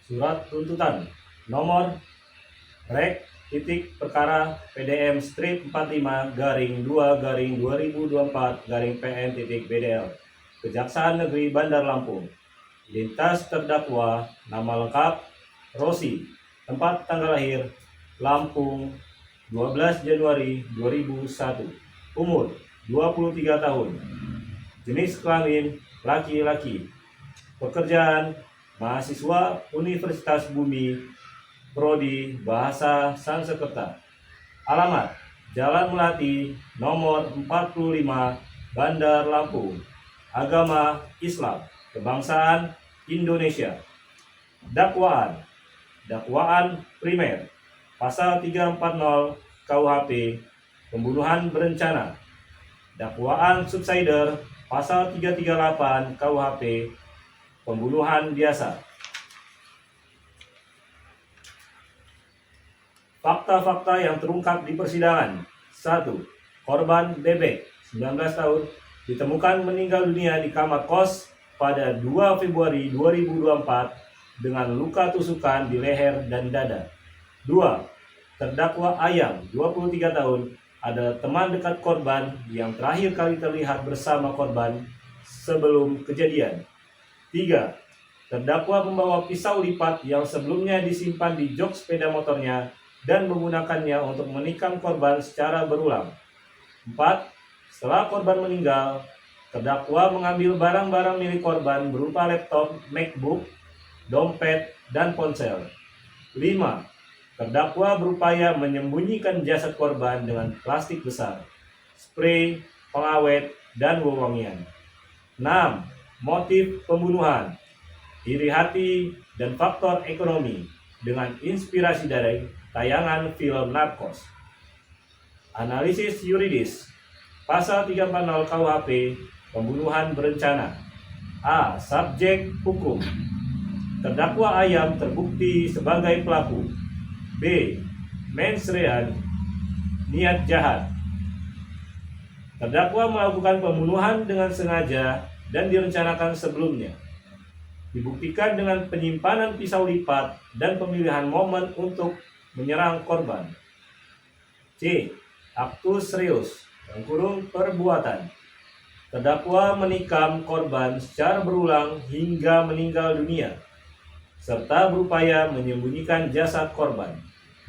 Surat tuntutan nomor Rek titik perkara PDM strip 45 garing 2 garing 2024 garing PN titik BDL Kejaksaan Negeri Bandar Lampung. Lintas terdakwa nama lengkap Rosi, tempat tanggal lahir Lampung 12 Januari 2001, umur 23 tahun, jenis kelamin laki-laki, pekerjaan mahasiswa Universitas Bumi, Prodi Bahasa Sanskerta, alamat Jalan Melati nomor 45 Bandar Lampung, agama Islam, kebangsaan Indonesia. Dakwaan primer pasal 340 KUHP pembunuhan berencana. Dakwaan subsidiar pasal 338 KUHP pembunuhan biasa. Fakta-fakta yang terungkap di persidangan. 1. Korban Bebek, 19 tahun, ditemukan meninggal dunia di kamar kos pada 2 Februari 2024 dengan luka tusukan di leher dan dada. 2. Terdakwa Ayam, 23 tahun, adalah teman dekat korban yang terakhir kali terlihat bersama korban sebelum kejadian. 3. Terdakwa membawa pisau lipat yang sebelumnya disimpan di jok sepeda motornya dan menggunakannya untuk menikam korban secara berulang. 4. Setelah korban meninggal, terdakwa mengambil barang-barang milik korban berupa laptop, MacBook, dompet, dan ponsel. 5. Terdakwa berupaya menyembunyikan jasad korban dengan plastik besar, spray, pengawet, dan wewangian. 6. Motif pembunuhan, iri hati, dan faktor ekonomi dengan inspirasi dari tayangan film Narcos. Analisis yuridis pasal 340 KUHP pembunuhan berencana. A. Subjek hukum. Terdakwa Ayam terbukti sebagai pelaku. B. Mens rea, niat jahat. Terdakwa melakukan pembunuhan dengan sengaja dan direncanakan sebelumnya. Dibuktikan dengan penyimpanan pisau lipat dan pemilihan momen untuk menyerang korban. C. Aktus reus perbuatan. Terdakwa menikam korban secara berulang hingga meninggal dunia, serta berupaya menyembunyikan jasad korban.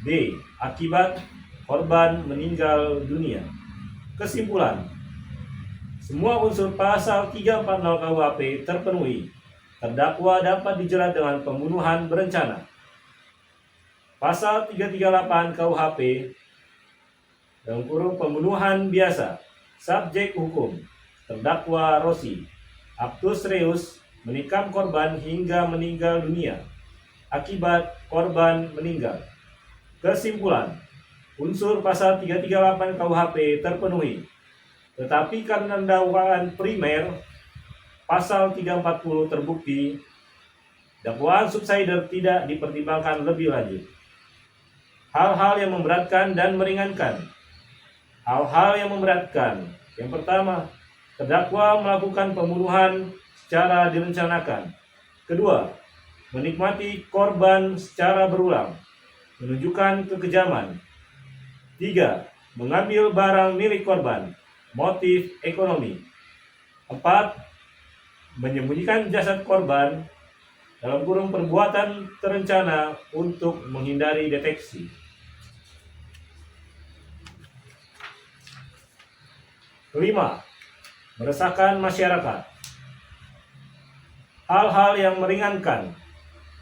D. Akibat korban meninggal dunia. Kesimpulan, semua unsur pasal 340 KUHP terpenuhi. Terdakwa dapat dijerat dengan pembunuhan berencana. Pasal 338 KUHP pembunuhan biasa. Subjek hukum, terdakwa Rosi. Aktus reus, menikam korban hingga meninggal dunia. Akibat korban meninggal. Kesimpulan, unsur pasal 338 KUHP terpenuhi. Tetapi karena dakwaan primer pasal 340 terbukti, dakwaan subsidiar tidak dipertimbangkan lebih lanjut. Hal-hal yang memberatkan dan meringankan. Hal-hal yang memberatkan. Yang pertama, terdakwa melakukan pembunuhan secara direncanakan. Kedua, menikmati korban secara berulang, menunjukkan kekejaman. 3. Mengambil barang milik korban, motif ekonomi. 4. Menyembunyikan jasad korban perbuatan terencana untuk menghindari deteksi. 5. Meresahkan masyarakat. Hal-hal yang meringankan.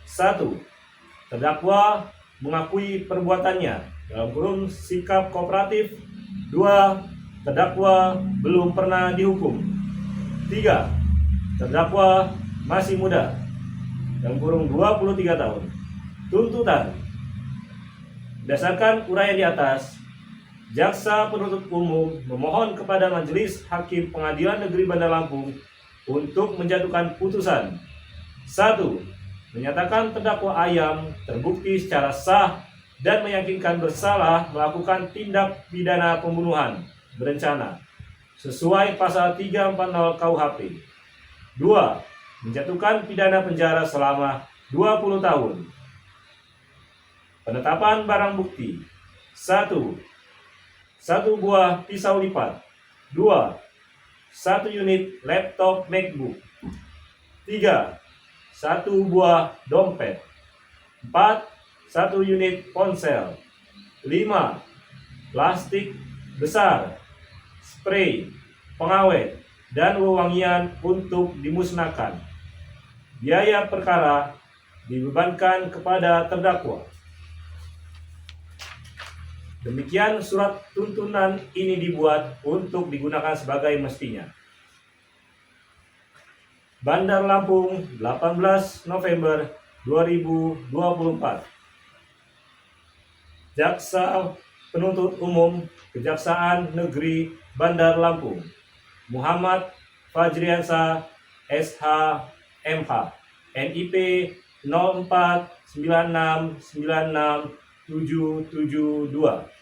1. Terdakwa mengakui perbuatannya sikap kooperatif. 2. Terdakwa belum pernah dihukum. 3. Terdakwa masih muda, 23 tahun. Tuntutan. Berdasarkan uraian di atas, jaksa penuntut umum memohon kepada Majelis Hakim Pengadilan Negeri Bandar Lampung untuk menjatuhkan putusan. 1. Menyatakan terdakwa Ayam terbukti secara sah dan meyakinkan bersalah melakukan tindak pidana pembunuhan berencana sesuai pasal 340 KUHP. 2. Menjatuhkan pidana penjara selama 20 tahun. Penetapan barang bukti. 1. 1 buah pisau lipat. 2. 1 unit laptop MacBook. 3. 1 buah dompet. 4. 1 unit ponsel. 5. Plastik besar, spray, pengawet, dan wewangian untuk dimusnahkan. Biaya perkara dibebankan kepada terdakwa. Demikian surat tuntutan ini dibuat untuk digunakan sebagai mestinya. Bandar Lampung, 18 November 2024. Jaksa Penuntut Umum Kejaksaan Negeri Bandar Lampung, Muhammad Fajriansyah, SH, MH, NIP 049696 772.